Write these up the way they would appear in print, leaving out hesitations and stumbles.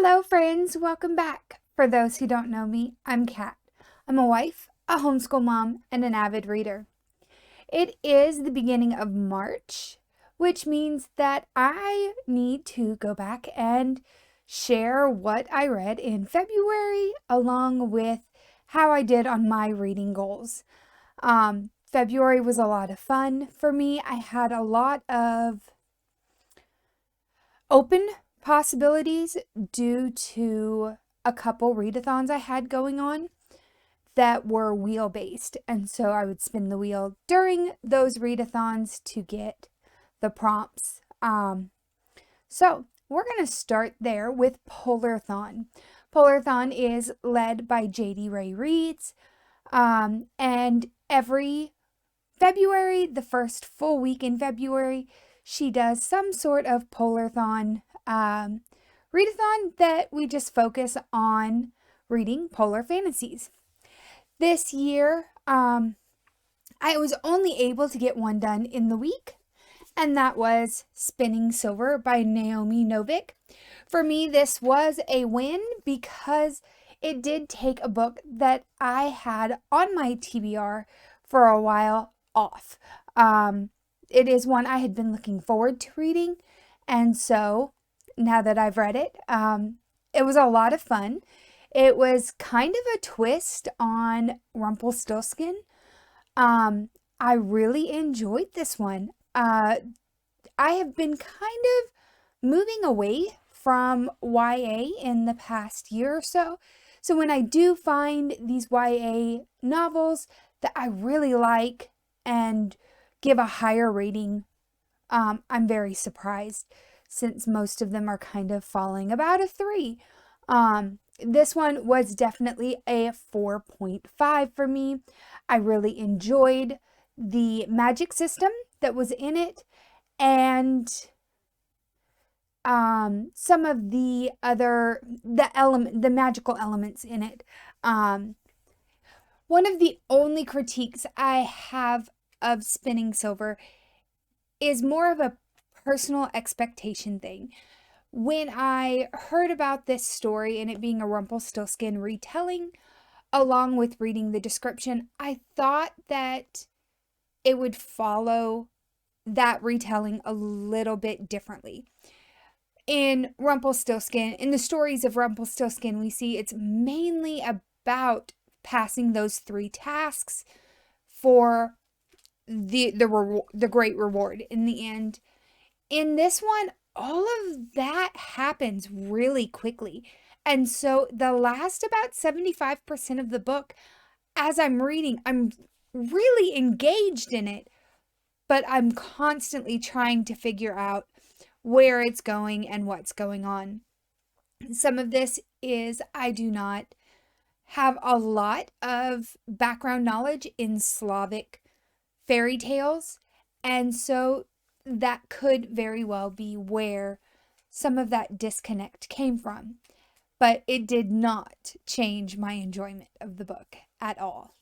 Hello, friends. Welcome back. For those who don't know me, I'm Kat. I'm a wife, a homeschool mom, and an avid reader. It is the beginning of March, which means that I need to go back and share what I read in February along with how I did on my reading goals. February was a lot of fun for me. I had a lot of open possibilities due to a couple readathons I had going on that were wheel based. And so I would spin the wheel during those readathons to get the prompts. So we're going to start there with Polarthon. Polarthon is led by JD Ray Reads. And every February, the first full week in February, she does some sort of Polarthon readathon that we just focus on reading polar fantasies. This year, I was only able to get one done in the week, and that was Spinning Silver by Naomi Novik. For me, this was a win because it did take a book that I had on my TBR for a while off. It is one I had been looking forward to reading, and so now that I've read it, it was a lot of fun. It was kind of a twist on Rumpelstiltskin. I really enjoyed this one. I have been kind of moving away from YA in the past year or so. So when I do find these YA novels that I really like and give a higher rating, I'm very surprised since most of them are kind of falling about a 3. This one was definitely a 4.5 for me. I really enjoyed the magic system that was in it and some of the magical elements in it. One of the only critiques I have of Spinning Silver is more of a personal expectation thing. When I heard about this story and it being a Rumpelstiltskin retelling, along with reading the description, I thought that it would follow that retelling a little bit differently. In the stories of Rumpelstiltskin, we see it's mainly about passing those 3 tasks for the great reward in the end. In this one, all of that happens really quickly. And so the last about 75% of the book, as I'm reading, I'm really engaged in it, but I'm constantly trying to figure out where it's going and what's going on. Some of this is I do not have a lot of background knowledge in Slavic fairy tales, and so that could very well be where some of that disconnect came from. But it did not change my enjoyment of the book at all.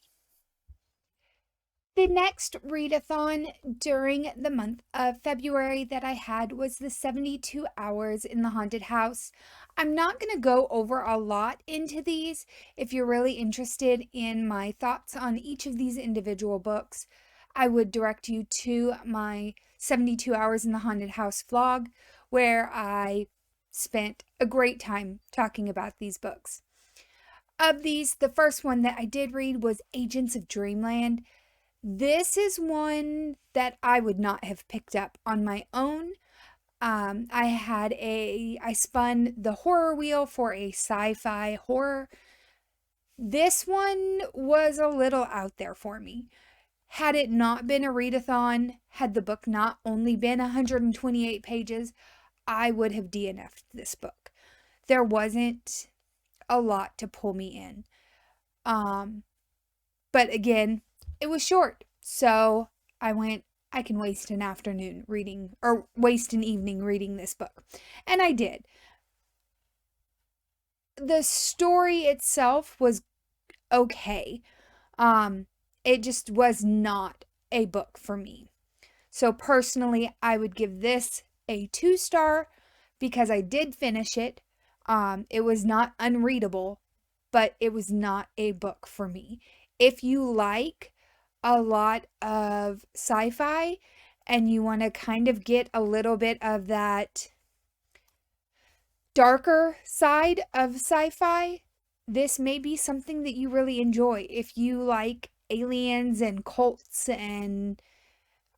The next readathon during the month of February that I had was the 72 Hours in the Haunted House. I'm not going to go over a lot into these. If you're really interested in my thoughts on each of these individual books, I would direct you to my 72 Hours in the Haunted House vlog, where I spent a great time talking about these books. Of these, the first one that I did read was Agents of Dreamland. This is one that I would not have picked up on my own. I spun the horror wheel for a sci-fi horror. This one was a little out there for me. Had it not been a readathon, had the book not only been 128 pages, I would have DNF'd this book. There wasn't a lot to pull me in. But again, it was short, so I can waste an afternoon reading, or waste an evening reading this book. And I did. The story itself was okay. It just was not a book for me. So personally, I would give this a 2-star because I did finish it. It was not unreadable, but it was not a book for me. If you like a lot of sci-fi and you want to kind of get a little bit of that darker side of sci-fi, this may be something that you really enjoy. If you like aliens and cults and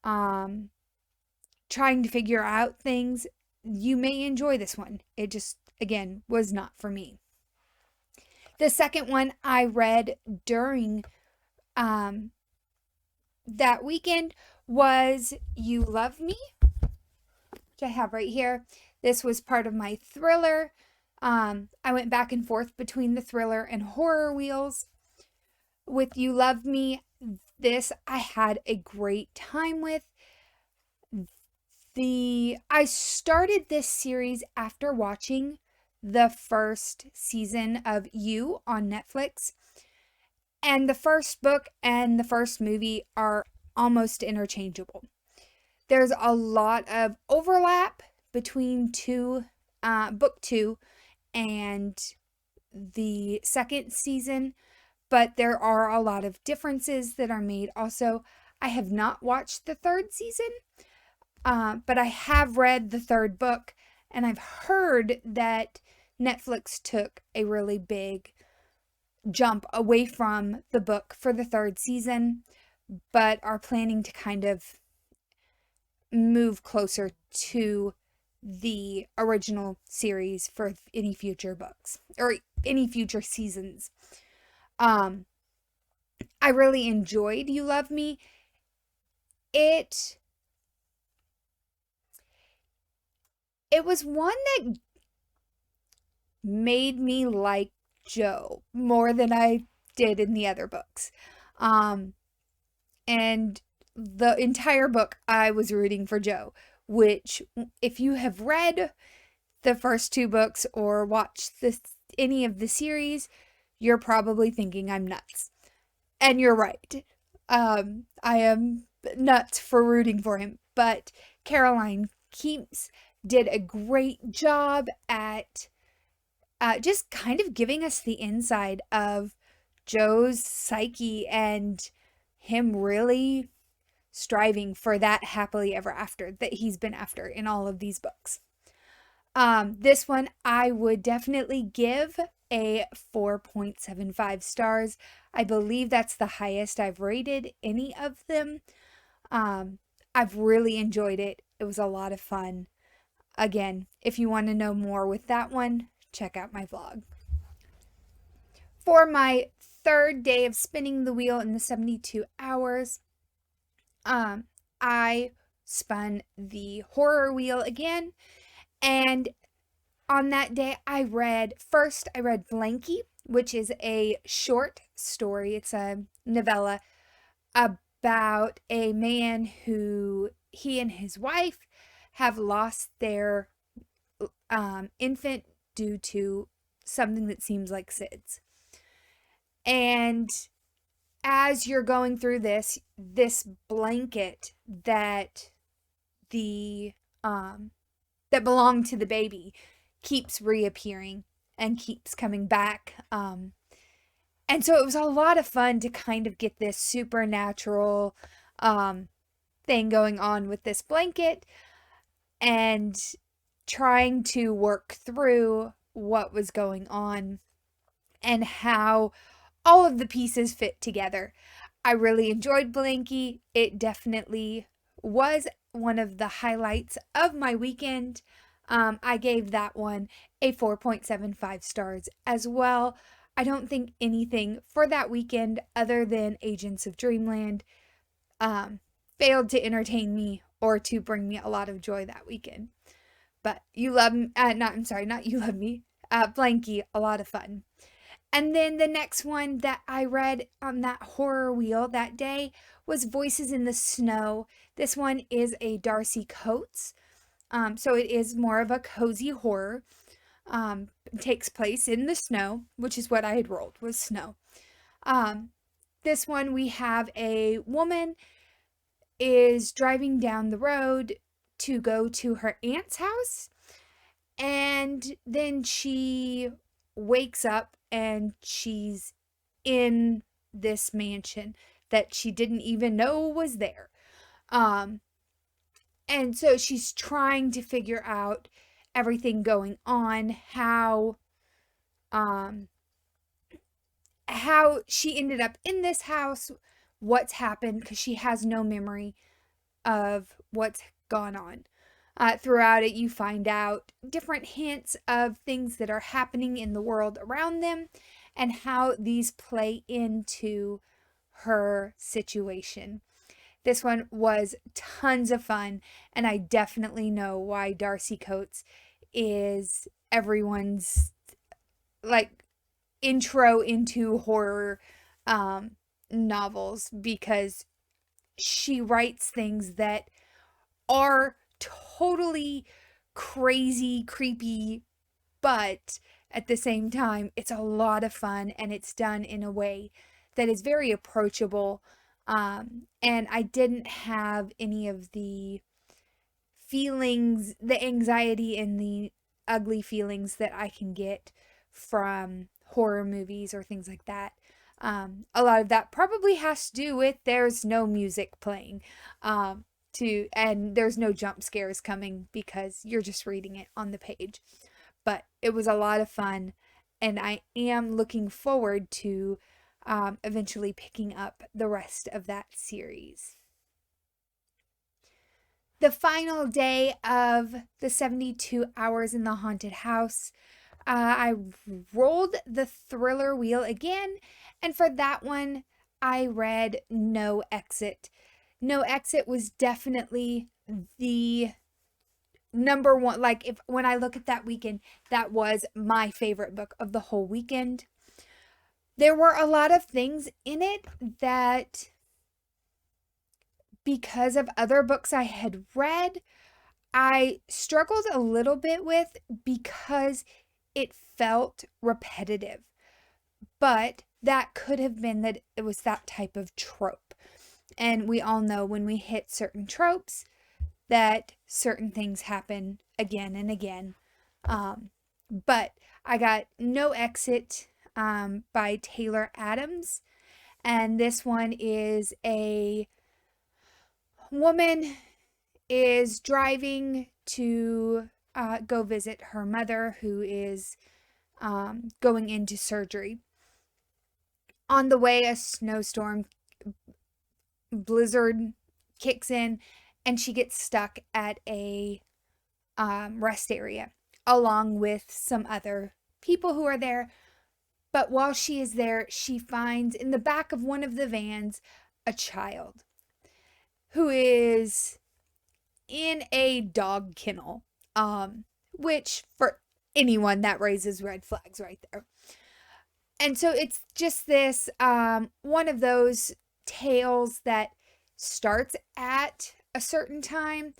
trying to figure out things, you may enjoy this one. It just, again, was not for me. The second one I read during that weekend was You Love Me, which I have right here. This was part of my thriller. I went back and forth between the thriller and horror wheels. With You Love Me, this I had a great time with. I started this series after watching the first season of You on Netflix. And the first book and the first movie are almost interchangeable. There's a lot of overlap between book 2 and the second season, but there are a lot of differences that are made. Also, I have not watched the third season, but I have read the third book, and I've heard that Netflix took a really big jump away from the book for the third season, but are planning to kind of move closer to the original series for any future books or any future seasons. I really enjoyed You Love Me. It was one that made me like Jo more than I did in the other books. And the entire book I was rooting for Jo, which if you have read the first 2 books or watched any of the series, you're probably thinking I'm nuts. And you're right. I am nuts for rooting for him, but Caroline Keeps did a great job at just kind of giving us the inside of Jo's psyche and him really striving for that happily ever after that he's been after in all of these books. This one I would definitely give a 4.75 stars. I believe that's the highest I've rated any of them. I've really enjoyed it. It was a lot of fun. Again, if you want to know more with that one, check out my vlog. For my third day of spinning the wheel in the 72 hours, I spun the horror wheel again, and on that day I read Blanky, which is a short story. It's a novella about a man who he and his wife have lost their infant due to something that seems like SIDS. And as you're going through this blanket that that belonged to the baby keeps reappearing and keeps coming back. And so it was a lot of fun to kind of get this supernatural thing going on with this blanket and trying to work through what was going on and how all of the pieces fit together. I really enjoyed Blanky. It definitely was one of the highlights of my weekend. I gave that one a 4.75 stars as well. I don't think anything for that weekend other than Agents of Dreamland failed to entertain me or to bring me a lot of joy that weekend. But not You Love Me, Blanky, a lot of fun. And then the next one that I read on that horror wheel that day was Voices in the Snow. This one is a Darcy Coates. So it is more of a cozy horror. It takes place in the snow, which is what I had rolled, was snow. This one we have a woman is driving down the road to go to her aunt's house. And then she wakes up and she's in this mansion that she didn't even know was there. Um, and so she's trying to figure out everything going on, um, how she ended up in this house, what's happened, because she has no memory of what's gone on. Throughout it, you find out different hints of things that are happening in the world around them and how these play into her situation. This one was tons of fun, and I definitely know why Darcy Coates is everyone's like intro into horror novels, because she writes things that are totally crazy, creepy, but at the same time, it's a lot of fun and it's done in a way that is very approachable. And I didn't have any of the feelings, the anxiety and the ugly feelings that I can get from horror movies or things like that. A lot of that probably has to do with there's no music playing, and there's no jump scares coming because you're just reading it on the page. But it was a lot of fun, and I am looking forward to eventually picking up the rest of that series. The final day of the 72 Hours in the Haunted House, I rolled the thriller wheel again, and for that one, I read No Exit. No Exit was definitely the number one. Like, if when I look at that weekend, that was my favorite book of the whole weekend. There were a lot of things in it that, because of other books I had read, I struggled a little bit with, because it felt repetitive. But that could have been that it was that type of trope. And we all know when we hit certain tropes that certain things happen again and again. But I got No Exit by Taylor Adams. And this one is a woman is driving to go visit her mother, who is going into surgery. On the way, a snowstorm, blizzard kicks in, and she gets stuck at a rest area along with some other people who are there. But while she is there, she finds in the back of one of the vans a child who is in a dog kennel, which for anyone, that raises red flags right there. And so it's just this one of those tales that starts at a certain time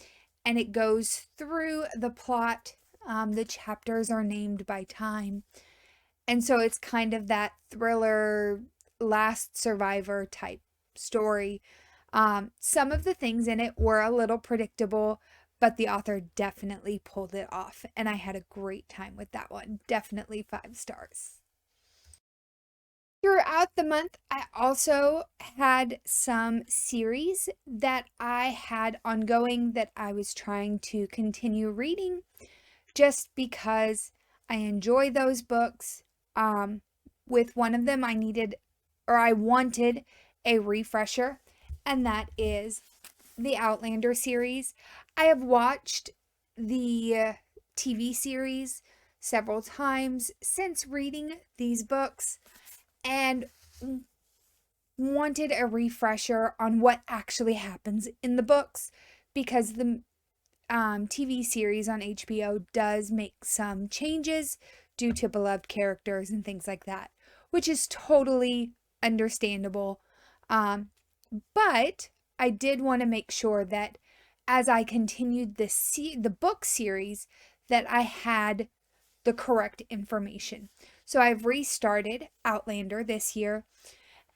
and it goes through the plot. The chapters are named by time. And so it's kind of that thriller, last survivor type story. Some of the things in it were a little predictable, but the author definitely pulled it off. And I had a great time with that one. Definitely 5 stars. Throughout the month, I also had some series that I had ongoing that I was trying to continue reading, just because I enjoy those books. With one of them, I wanted a refresher, and that is the Outlander series. I have watched the TV series several times since reading these books, and wanted a refresher on what actually happens in the books, because the TV series on HBO does make some changes due to beloved characters and things like that, which is totally understandable. But I did want to make sure that as I continued the book series, that I had the correct information. So I've restarted Outlander this year,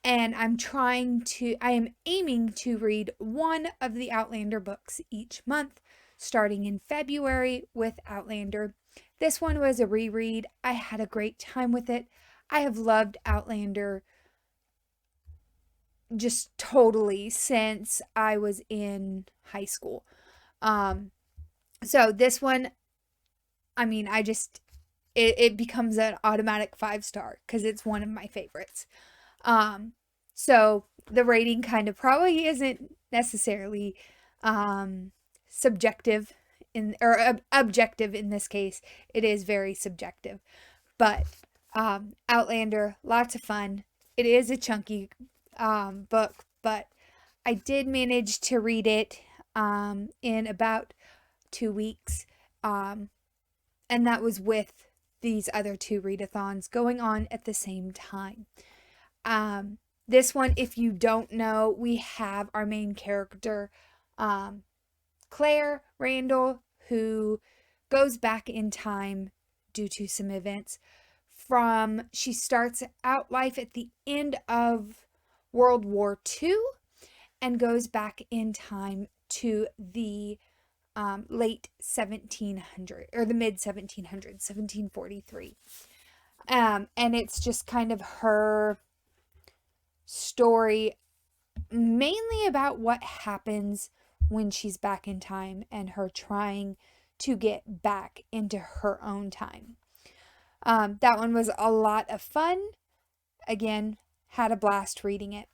and I am aiming to read one of the Outlander books each month, starting in February with Outlander, This one was a reread. I had a great time with it. I have loved Outlander just totally since I was in high school. Um, so this one, I mean, it becomes an automatic 5 star because it's one of my favorites. Um, so the rating kind of probably isn't necessarily um, subjective objective in this case. It is very subjective, but Outlander, lots of fun. It is a chunky book, but I did manage to read it in about 2 weeks. Um, and that was with these other two readathons going on at the same time. This one, if you don't know, we have our main character, Claire Randall, who goes back in time due to some events. She starts out life at the end of World War II and goes back in time to the late 1700 or the mid 1700s, 1743. And it's just kind of her story, mainly about what happens when she's back in time and her trying to get back into her own time. That one was a lot of fun. Again, had a blast reading it.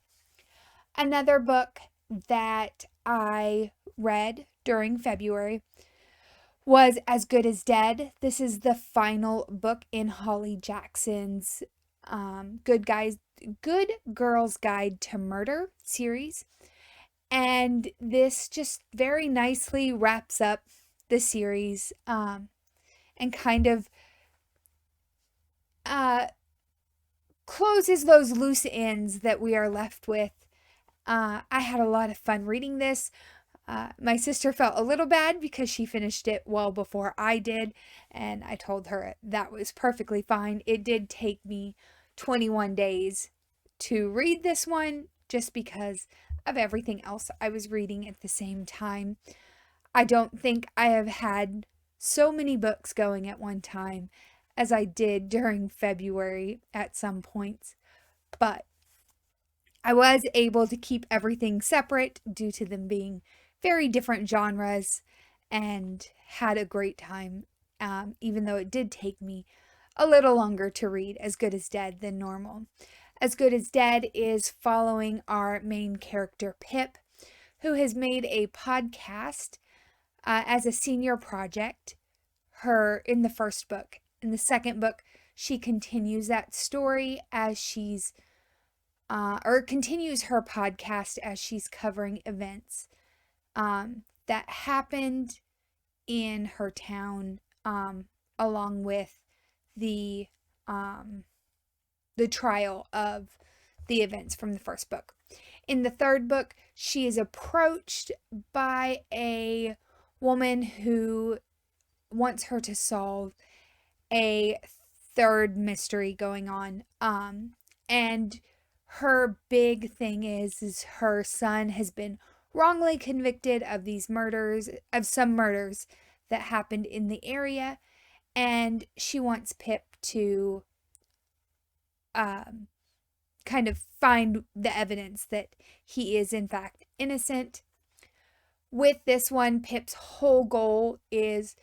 Another book that I read during February was As Good as Dead. This is the final book in Holly Jackson's Good Girls Guide to Murder series. And this just very nicely wraps up the series and kind of closes those loose ends that we are left with. I had a lot of fun reading this. My sister felt a little bad because she finished it well before I did, and I told her that was perfectly fine. It did take me 21 days to read this one just because of everything else I was reading at the same time. I don't think I have had so many books going at one time as I did during February at some points, but I was able to keep everything separate due to them being very different genres and had a great time, even though it did take me a little longer to read As Good as Dead than normal. As Good as Dead is following our main character, Pip, who has made a podcast as a senior project in the first book. In the second book, she continues that story as she's continues her podcast as she's covering events that happened in her town, along with the trial of the events from the first book. In the third book, she is approached by a woman who wants her to solve a third mystery going on. And her big thing is her son has been wrongly convicted of some murders that happened in the area, and she wants Pip to kind of find the evidence that he is in fact innocent. With this one, Pip's whole goal is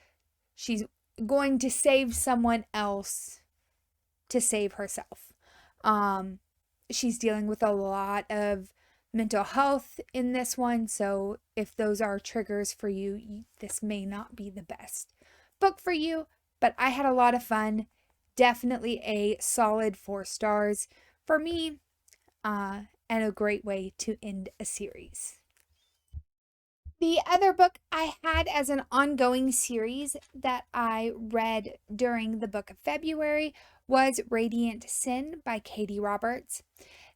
she's going to save someone else to save herself. She's dealing with a lot of mental health in this one, so if those are triggers for you, this may not be the best book for you, but I had a lot of fun. Definitely a solid 4 stars for me, and a great way to end a series. The other book I had as an ongoing series that I read during the book of February was Radiant Sin by Katie Roberts.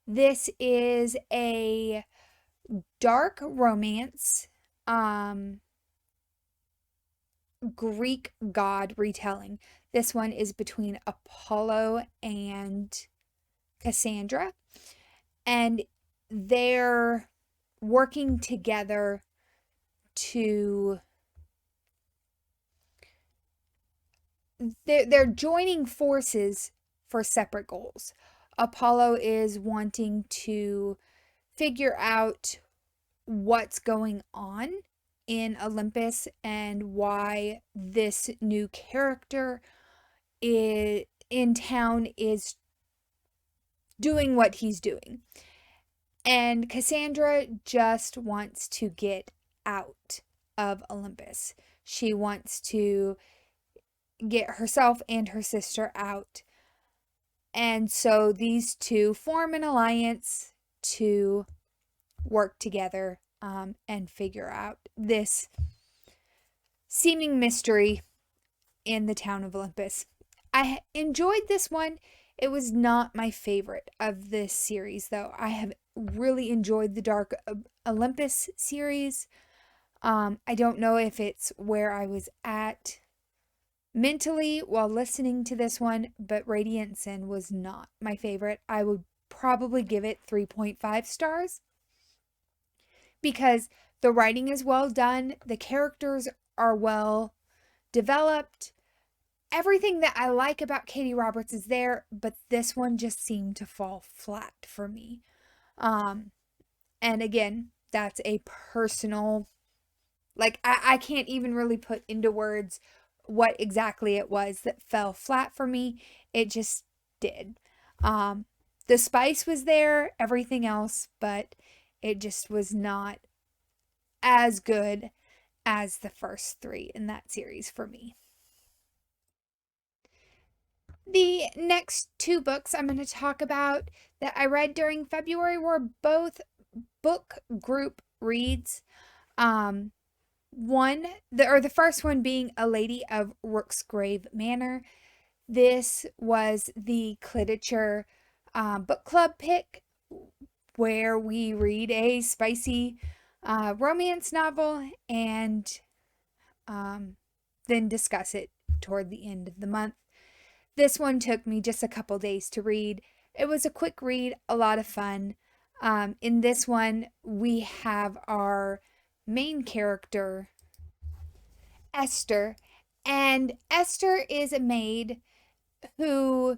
This is a dark romance, Greek god retelling. This one is between Apollo and Cassandra, and they're working together to they're joining forces for separate goals. Apollo is wanting to figure out what's going on in Olympus and why this new character in town is doing what he's doing. And Cassandra just wants to get out of Olympus. She wants to get herself and her sister out. And so these two form an alliance to work together and figure out this seeming mystery in the town of Olympus. I enjoyed this one. It was not my favorite of this series, though. I have really enjoyed the Dark Olympus series. I don't know if it's where I was at mentally while listening to this one, but Radiant Sin was not my favorite. I would probably give it 3.5 stars because the writing is well done, the characters are well developed. Everything that I like about Katie Roberts is there, but this one just seemed to fall flat for me. And again, that's a personal, like, I can't even really put into words what exactly it was that fell flat for me. It just did. The spice was there, everything else, but it just was not as good as the first three in that series for me. The next two books I'm going to talk about that I read during February were both book group reads. The first one being A Lady of Rooksgrave Manor. This was the Cliterature book club pick where we read a spicy romance novel and then discuss it toward the end of the month. This one took me just a couple days to read. It was a quick read, a lot of fun. In this one, we have our main character, Esther, and Esther is a maid who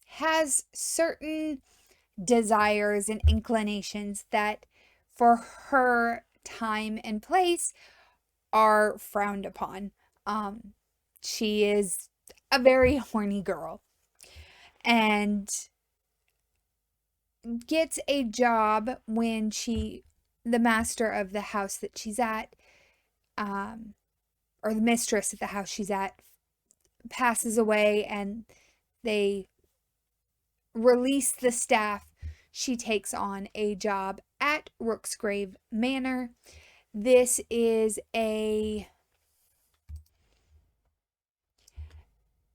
has certain desires and inclinations that for her time and place are frowned upon. She is a very horny girl and gets a job when the master of the house that she's at, or the mistress of the house she's at, passes away and they release the staff. She takes on a job at Rooksgrave Manor. This is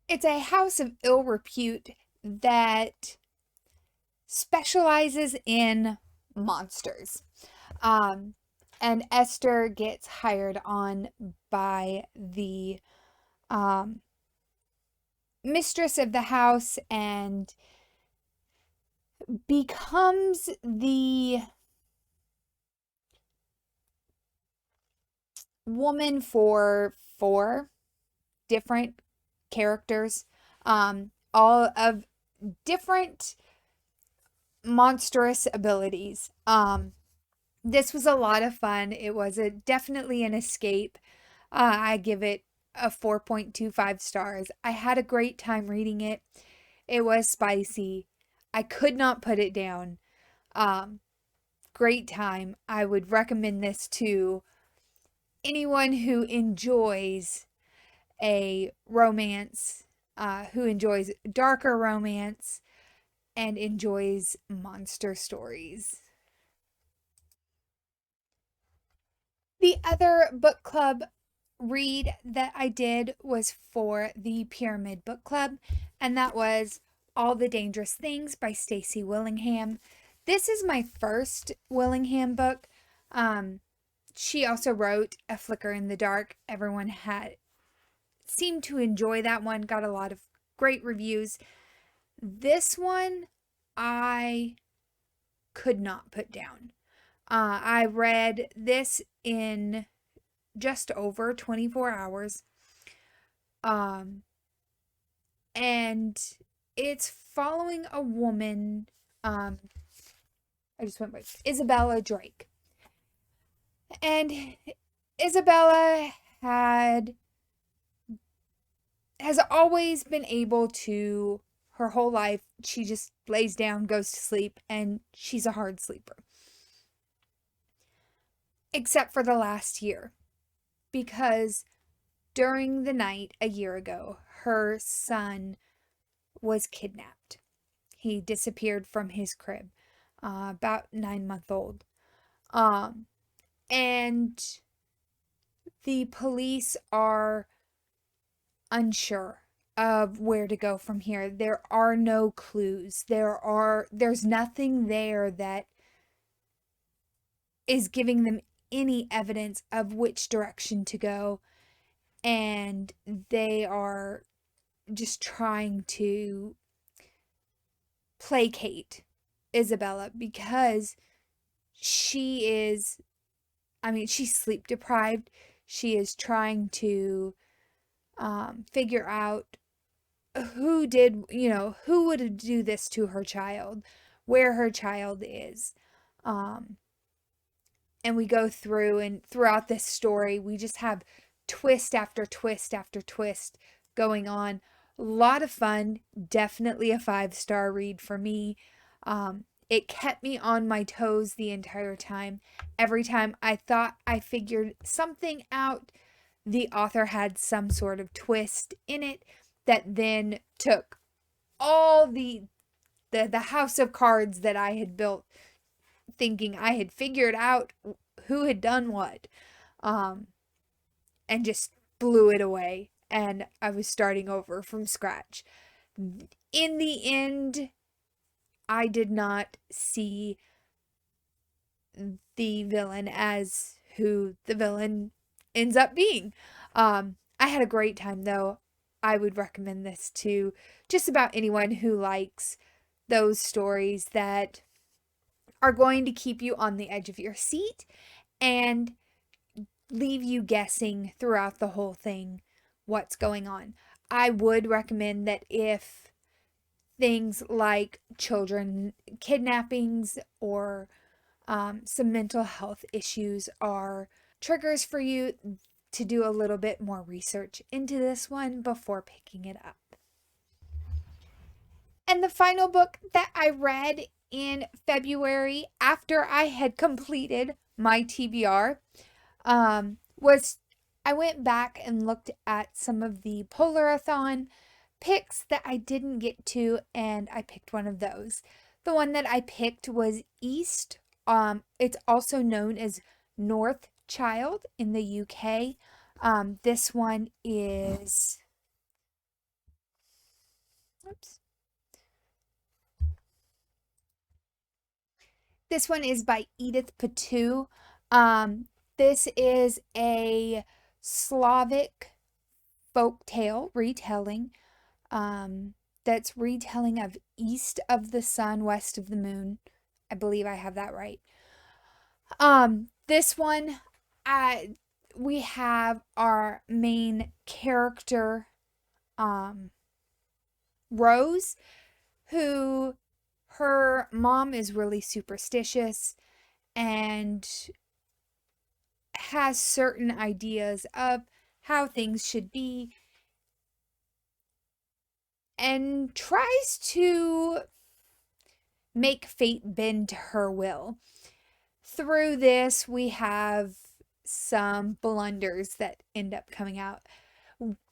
it's a house of ill repute that specializes in monsters. And Esther gets hired on by the mistress of the house and becomes the woman for 4 different characters, all of different monstrous abilities. This was a lot of fun. It was definitely an escape. I give it a 4.25 stars. I had a great time reading it. It was spicy. I could not put it down. Great time. I would recommend this to anyone who enjoys a romance, who enjoys darker romance, and enjoys monster stories. The other book club read that I did was for the Pyramid Book Club, and that was All the Dangerous Things by Stacy Willingham. This is my first Willingham book. She also wrote A Flicker in the Dark. Everyone seemed to enjoy that one, got a lot of great reviews. This one I could not put down. I read this in just over 24 hours. And it's following a woman, Isabella Drake. And Isabella has always been able to, her whole life, she just lays down, goes to sleep, and she's a hard sleeper. Except for the last year, because during the night a year ago, her son was kidnapped. He disappeared from his crib, about 9 months old. And the police are unsure of where to go from here. There are no clues. There's nothing there that is giving them any evidence of which direction to go. And they are just trying to placate Isabella because she's sleep deprived. She is trying to figure out who would do this to her child, where her child is. And we go through, and throughout this story, we just have twist after twist after twist going on. A lot of fun. Definitely a 5-star read for me. It kept me on my toes the entire time. Every time I thought I figured something out, the author had some sort of twist in it that then took all the house of cards that I had built, thinking I had figured out who had done what, and just blew it away, and I was starting over from scratch. In the end, I did not see the villain as who the villain ends up being. I had a great time, though. I would recommend this to just about anyone who likes those stories that are going to keep you on the edge of your seat and leave you guessing throughout the whole thing what's going on. I would recommend that if things like children kidnappings or some mental health issues are triggers for you, to do a little bit more research into this one before picking it up. And the final book that I read in February after I had completed my TBR was, I went back and looked at some of the Polarathon picks that I didn't get to, and I picked one of those. The one that I picked was East. It's also known as North Child in the UK. This one is, oops. This one is by Edith Patu. This is a Slavic folk tale retelling. That's retelling of East of the Sun, West of the Moon. I believe I have that right. This one, we have our main character, Rose, who her mom is really superstitious and has certain ideas of how things should be and tries to make fate bend to her will. Through this, we have some blunders that end up coming out.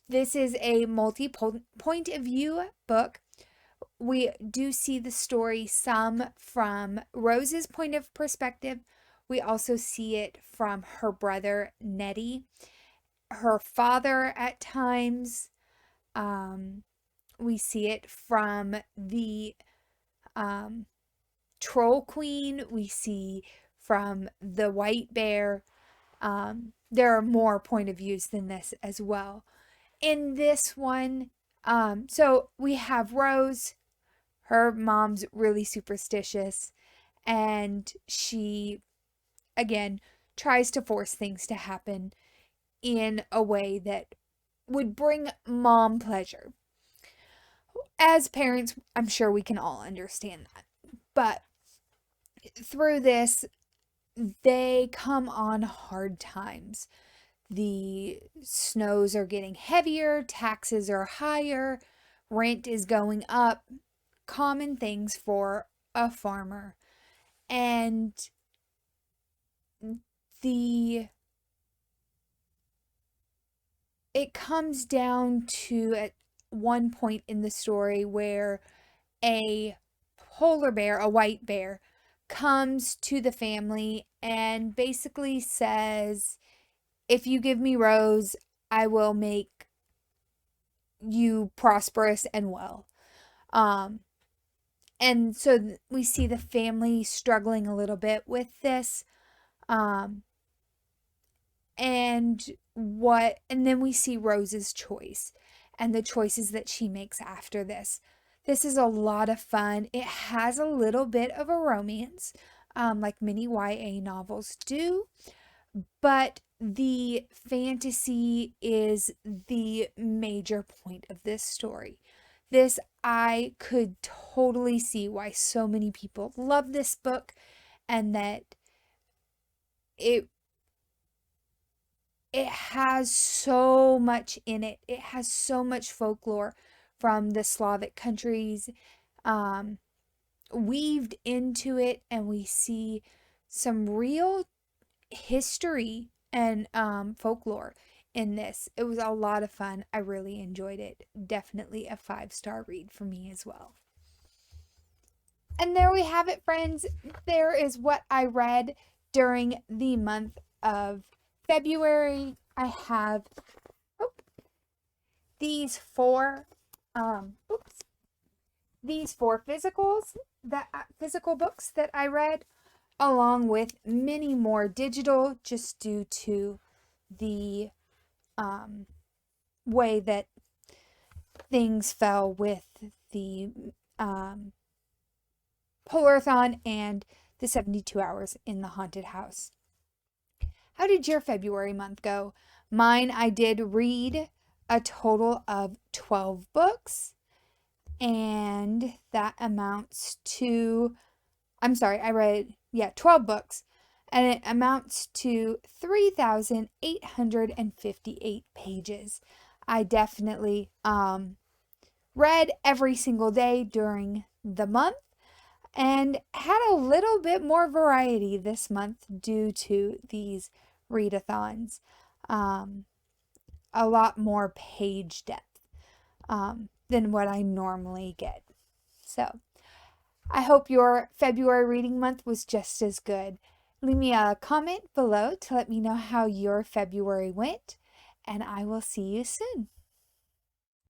This is a multi-point of view book. We do see the story some from Rose's point of perspective. We also see it from her brother, Nettie, her father at times. We see it from the Troll Queen. We see from the White Bear. There are more point of views than this as well. In this one, so we have Rose. Her mom's really superstitious, and she, again, tries to force things to happen in a way that would bring mom pleasure. as parents, I'm sure we can all understand that. But through this, they come on hard times. The snows are getting heavier, taxes are higher, rent is going up, common things for a farmer. And the it comes down to at one point in the story where a polar bear, a white bear, comes to the family and basically says, if you give me Rose, I will make you prosperous and well. Um, and so we see the family struggling a little bit with this. Um, and then we see Rose's choice and the choices that she makes after this. This is a lot of fun. It has a little bit of a romance, like many YA novels do, but the fantasy is the major point of this story. This, I could totally see why so many people love this book, and that it it has so much in it. It has so much folklore from the Slavic countries um, weaved into it, and we see some real history and folklore in this. It was a lot of fun. I really enjoyed it. Definitely a 5-star read for me as well. And there we have it, friends. There is what I read during the month of February. I have these four these four physical books that I read, along with many more digital, just due to the way that things fell with the Polathon and the 72 hours in the haunted house. How did your February month go? Mine, I did read a total of 12 books, and that amounts to, I read, 12 books, and it amounts to 3,858 pages. I definitely read every single day during the month, and had a little bit more variety this month due to these readathons. A lot more page depth than what I normally get. So I hope your February reading month was just as good. Leave me a comment below to let me know how your February went, and I will see you soon.